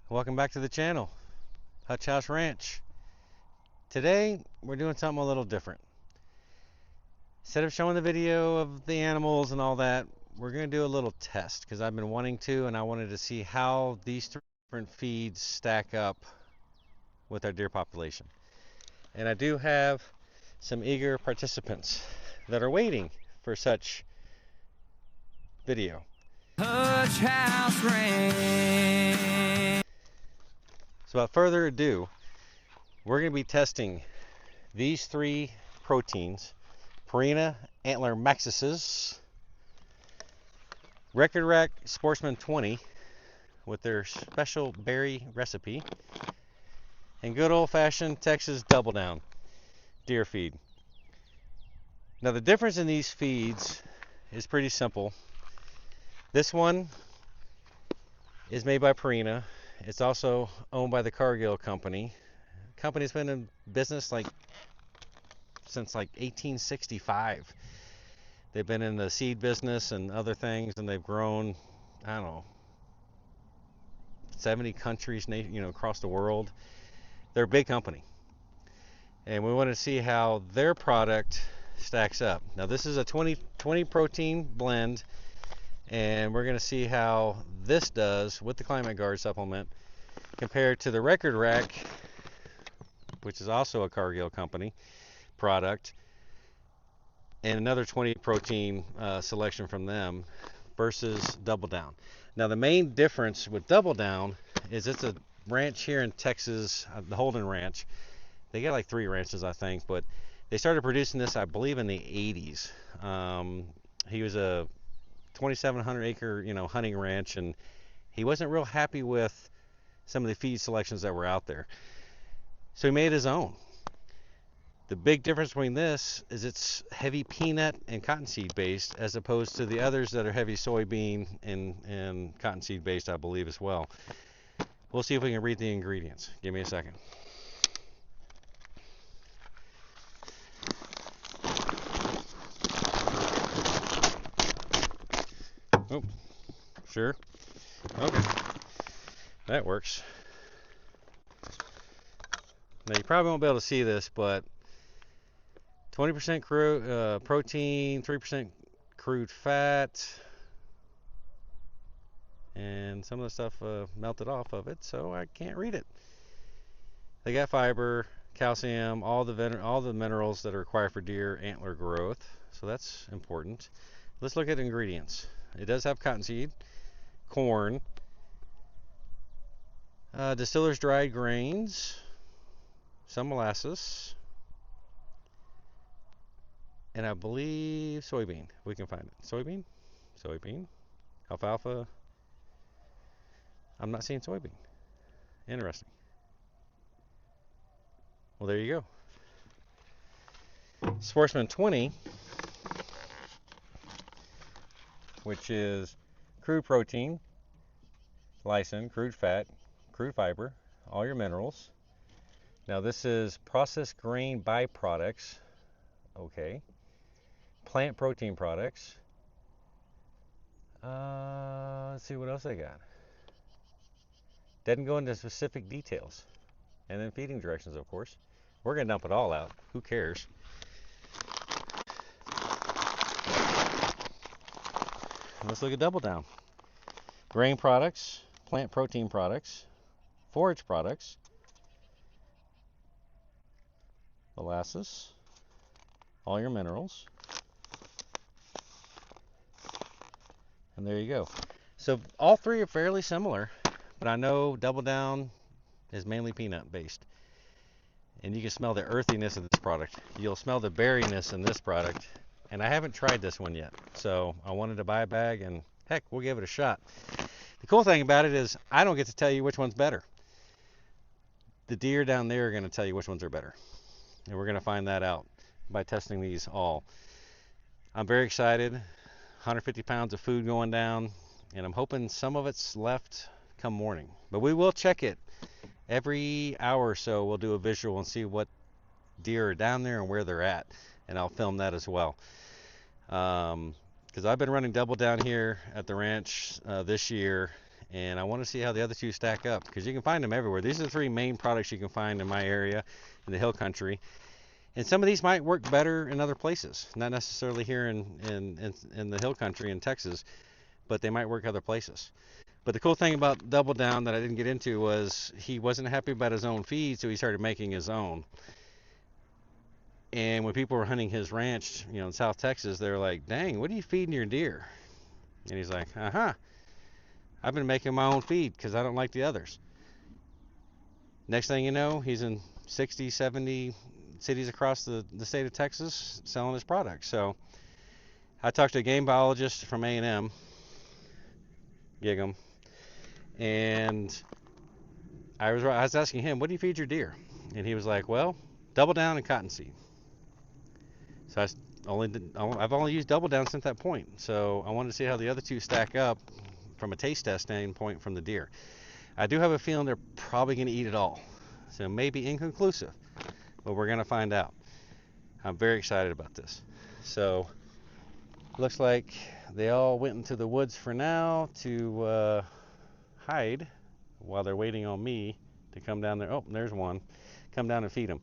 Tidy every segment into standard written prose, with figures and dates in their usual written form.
Welcome back to the channel, Hutch House Ranch. Today we're doing something a little different. Instead of showing the video of the animals and all that, we're going to do a little test because I've been wanting to, and I wanted to see how these three different feeds stack up with our deer population. And I do have some eager participants that are waiting for such video. Hutch House Ranch. So without further ado, we're going to be testing these three proteins: Purina AntlerMaxes, Record Rack Sportsman 20 with their special berry recipe, and good old-fashioned Texas Double Down deer feed. Now the difference in these feeds is pretty simple. This one is made by Purina. It's also owned by the Cargill company. The company's been in business since 1865. They've been in the seed business and other things, and they've grown, I don't know, 70 countries, across the world. They're a big company, and we want to see how their product stacks up. Now this is a 20 protein blend, and we're going to see how this does with the Climate Guard supplement compared to the Record Rack, which is also a Cargill company product, and another 20 protein selection from them versus Double Down. Now the main difference with Double Down is it's a ranch here in Texas, the Holden Ranch. They got like 3 ranches, I think, but they started producing this, I believe, in the 80s. He was a 2,700 acre, hunting ranch, and he wasn't real happy with some of the feed selections that were out there. So he made his own. The big difference between this is it's heavy peanut and cottonseed based, as opposed to the others that are heavy soybean and cottonseed based, I believe, as well. We'll see if we can read the ingredients. Give me a second. Oh, sure. Okay, that works. Now you probably won't be able to see this, but 20% protein, 3% crude fat, and some of the stuff melted off of it, so I can't read it. They got fiber, calcium, all the minerals that are required for deer antler growth, so that's important. Let's look at ingredients. It does have cottonseed, corn, distiller's dried grains, some molasses, and I believe soybean. We can find it. Soybean, alfalfa. I'm not seeing soybean. Interesting. Well, there you go. Sportsman 20, which is crude protein, lysine, crude fat, crude fiber, all your minerals. Now this is processed grain byproducts. Okay. Plant protein products. Let's see what else they got. Doesn't go into specific details. And then feeding directions, of course. We're going to dump it all out. Who cares? Let's look at Double Down. Grain products, plant protein products, forage products, molasses, all your minerals. And there you go. So all three are fairly similar, but I know Double Down is mainly peanut based. And you can smell the earthiness of this product. You'll smell the berryness in this product. And I haven't tried this one yet, so I wanted to buy a bag, and heck, we'll give it a shot. The cool thing about it is I don't get to tell you which one's better. The deer down there are going to tell you which ones are better, and we're going to find that out by testing these all. I'm very excited. 150 pounds of food going down, and I'm hoping some of it's left come morning, but we will check it every hour or so. We'll do a visual and see what deer are down there and where they're at, and I'll film that as well. Because I've been running Double Down here at the ranch this year, and I want to see how the other two stack up, because you can find them everywhere. These are the three main products you can find in my area, in the hill country. And some of these might work better in other places, not necessarily here in the hill country in Texas, but they might work other places. But the cool thing about Double Down that I didn't get into was he wasn't happy about his own feed, so he started making his own. And when people were hunting his ranch, in South Texas, they were like, "Dang, what are you feeding your deer?" And he's like, "I've been making my own feed because I don't like the others." Next thing you know, he's in 60, 70 cities across the state of Texas selling his products. So I talked to a game biologist from A&M, Gig'em, and I was asking him, "What do you feed your deer?" And he was like, "Well, Double Down and cottonseed." So I've only used Double Down since that point. So I wanted to see how the other two stack up from a taste test standpoint from the deer. I do have a feeling they're probably going to eat it all. So it may be inconclusive, but we're going to find out. I'm very excited about this. So looks like they all went into the woods for now to hide while they're waiting on me to come down there. Oh, there's one. Come down and feed them.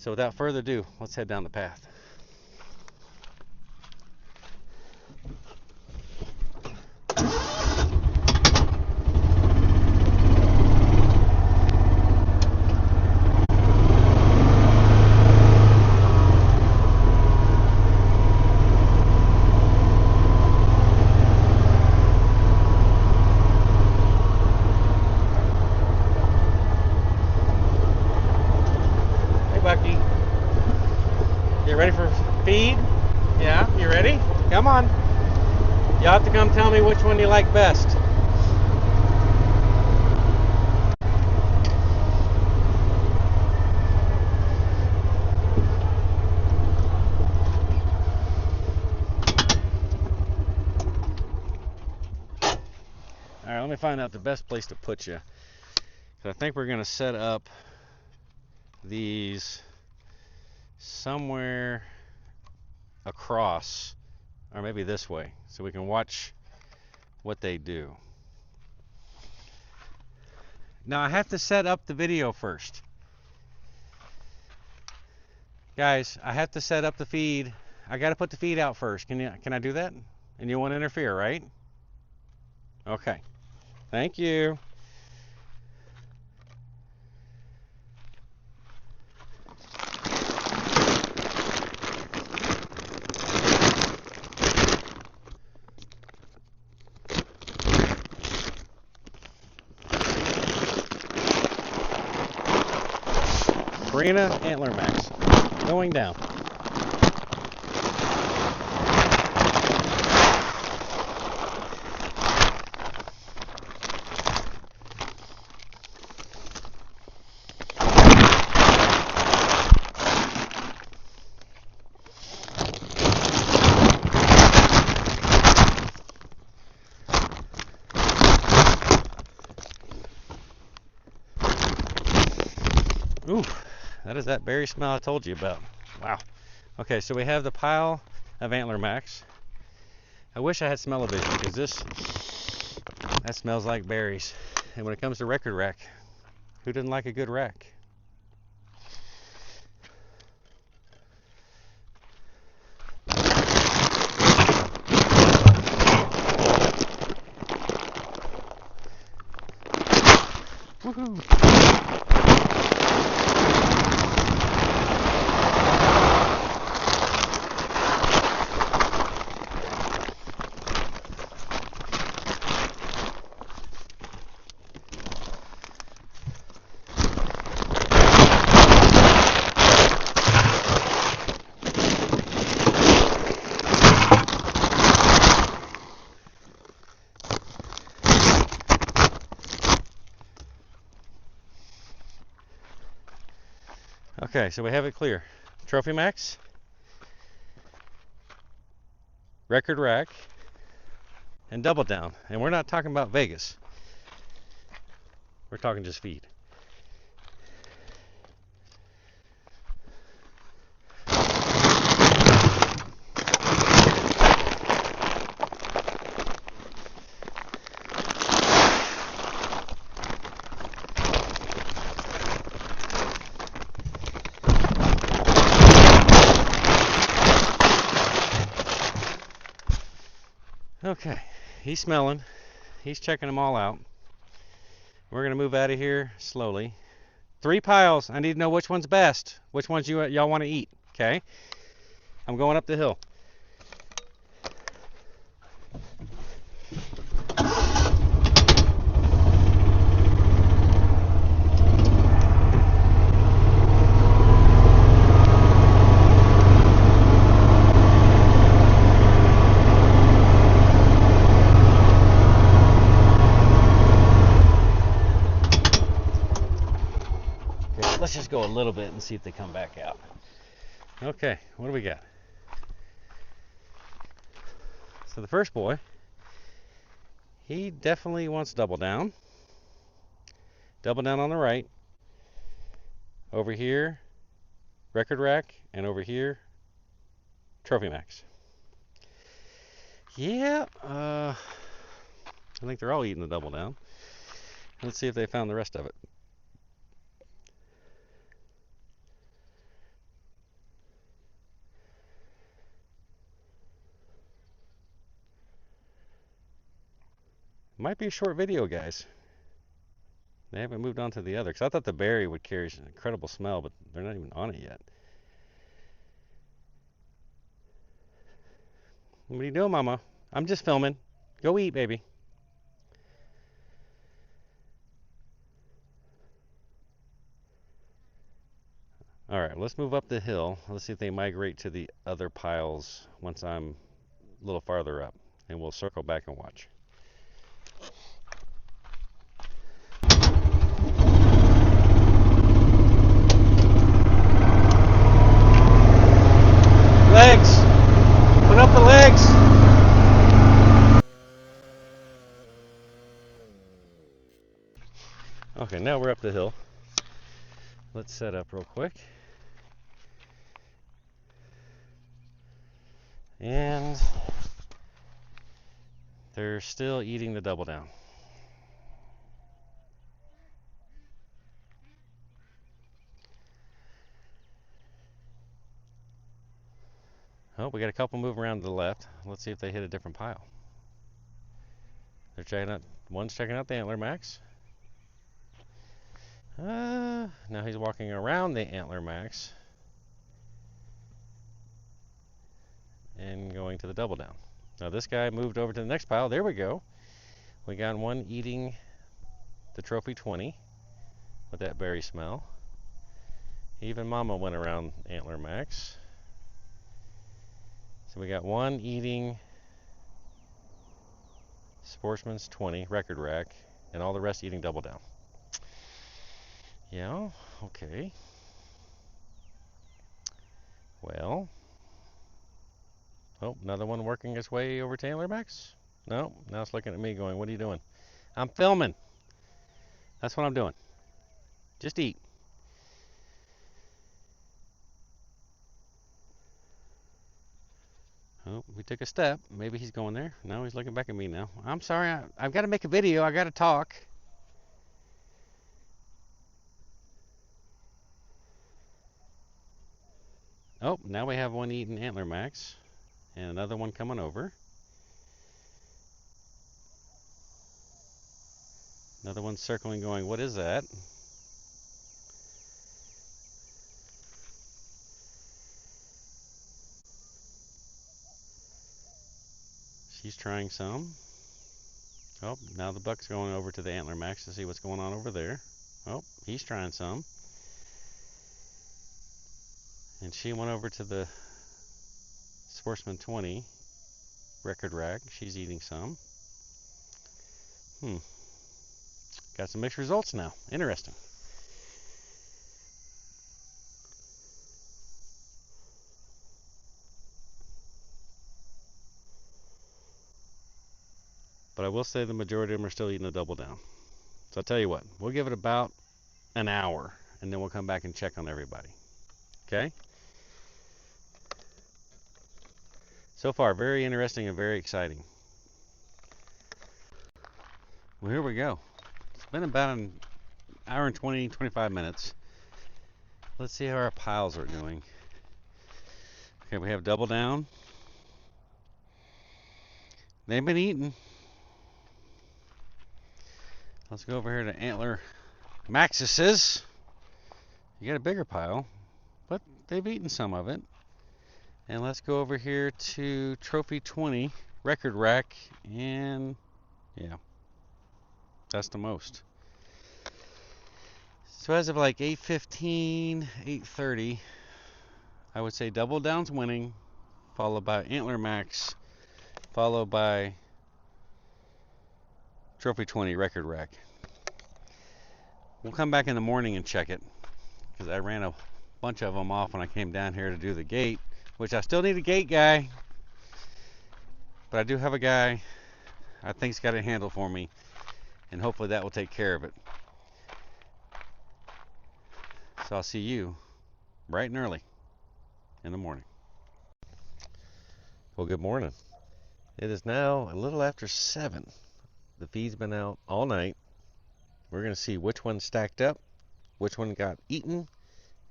So without further ado, let's head down the path. Bucky, you ready for feed? Yeah, you ready? Come on. You'll have to come tell me which one you like best. All right, let me find out the best place to put you. I think we're going to set up these somewhere across, or maybe this way, so we can watch what they do. Now I have to set up the video first. Guys, I have to set up the feed. I got to put the feed out first. Can I do that? And you won't interfere, right? Okay. Thank you. Purina AntlerMax going down. Ooh. That is that berry smell I told you about. Wow. Okay, so we have the pile of AntlerMax. I wish I had smell-o-vision because that smells like berries. And when it comes to Record Rack, who doesn't like a good rack? Woohoo! Okay, so we have it clear. Trophy Max, Record Rack, and Double Down. And we're not talking about Vegas. We're talking just feed. he's smelling. He's checking them all out. We're going to move out of here slowly. 3 piles. I need to know which one's best. Which ones y'all want to eat. Okay? I'm going up the hill. Let's just go a little bit and see if they come back out. Okay, what do we got? So the first boy, he definitely wants double down. Double down on the right. Over here, Record Rack, and over here, Trophy Max. Yeah, I think they're all eating the double down. Let's see if they found the rest of it. Might be a short video, guys. They haven't moved on to the other, because I thought the berry would carry an incredible smell, but they're not even on it yet. What are you doing, Mama? I'm just filming. Go eat, baby. All right, let's move up the hill. Let's see if they migrate to the other piles once I'm a little farther up, and we'll circle back and watch. Legs! Put up the legs! Okay, now we're up the hill. Let's set up real quick. And they're still eating the double down. Oh, we got a couple moving around to the left. Let's see if they hit a different pile. They're checking out, one's checking out the AntlerMax. Now he's walking around the AntlerMax and going to the double down. Now this guy moved over to the next pile. There we go. We got one eating the Trophy 20 with that berry smell. Even Mama went around AntlerMax. So we got one eating Sportsman's 20, Record Rack, and all the rest eating double down. Yeah, okay. Well. Oh, another one working its way over to AntlerMax? No, now it's looking at me going, what are you doing? I'm filming. That's what I'm doing. Just eat. Oh, we took a step. Maybe he's going there. No, he's looking back at me now. I'm sorry. I've got to make a video. I got to talk. Oh, now we have one eating AntlerMax and another one coming over. Another one circling going, what is that? She's trying some. Oh, now the buck's going over to the AntlerMax to see what's going on over there. Oh, he's trying some. And she went over to the Sportsman 20 Record Rack. She's eating some. Got some mixed results now. Interesting. But I will say the majority of them are still eating a double down. So I'll tell you what, we'll give it about an hour and then we'll come back and check on everybody. Okay? So far, very interesting and very exciting. Well, here we go. It's been about an hour and 20, 25 minutes. Let's see how our piles are doing. Okay, we have double down. They've been eating. Let's go over here to AntlerMax's. You got a bigger pile, but they've eaten some of it. And let's go over here to Trophy 20 Record Rack, and yeah, that's the most. So as of like 8:15, 8:30, I would say Double Down's winning, followed by AntlerMax, followed by Trophy 20 Record Rack. We'll come back in the morning and check it, because I ran a bunch of them off when I came down here to do the gate, which I still need a gate guy, but I do have a guy I think's got it handled for me, and hopefully that will take care of it. So I'll see you bright and early in the morning. Well, good morning. It is now a little after 7. The feed's been out all night. We're going to see which one stacked up, which one got eaten,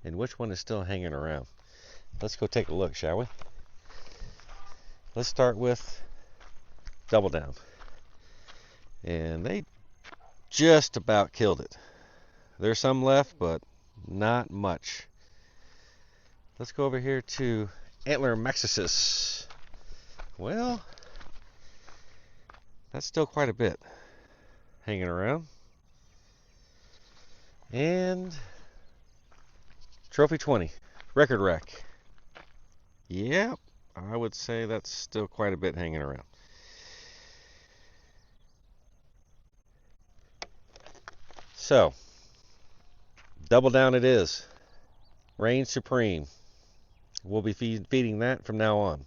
and which one is still hanging around. Let's go take a look, shall we? Let's start with Double Down. And they just about killed it. There's some left, but not much. Let's go over here to AntlerMax's. Well, that's still quite a bit hanging around. And Trophy 20 Record Rack. Yeah, I would say that's still quite a bit hanging around. So, Double Down it is. Reign supreme. We'll be feeding that from now on.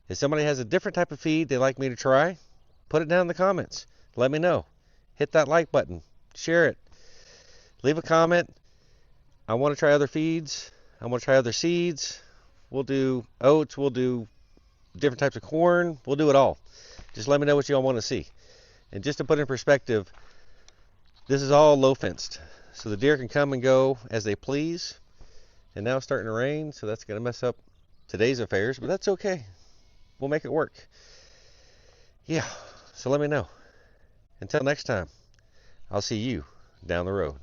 If somebody has a different type of feed they'd like me to try, put it down in the comments. Let me know. Hit that like button. Share it. Leave a comment. I want to try other feeds. I want to try other seeds. We'll do oats. We'll do different types of corn. We'll do it all. Just let me know what you all want to see. And just to put in perspective, this is all low fenced. So the deer can come and go as they please. And now it's starting to rain, so that's going to mess up today's affairs. But that's okay. We'll make it work. Yeah, so let me know. Until next time, I'll see you down the road.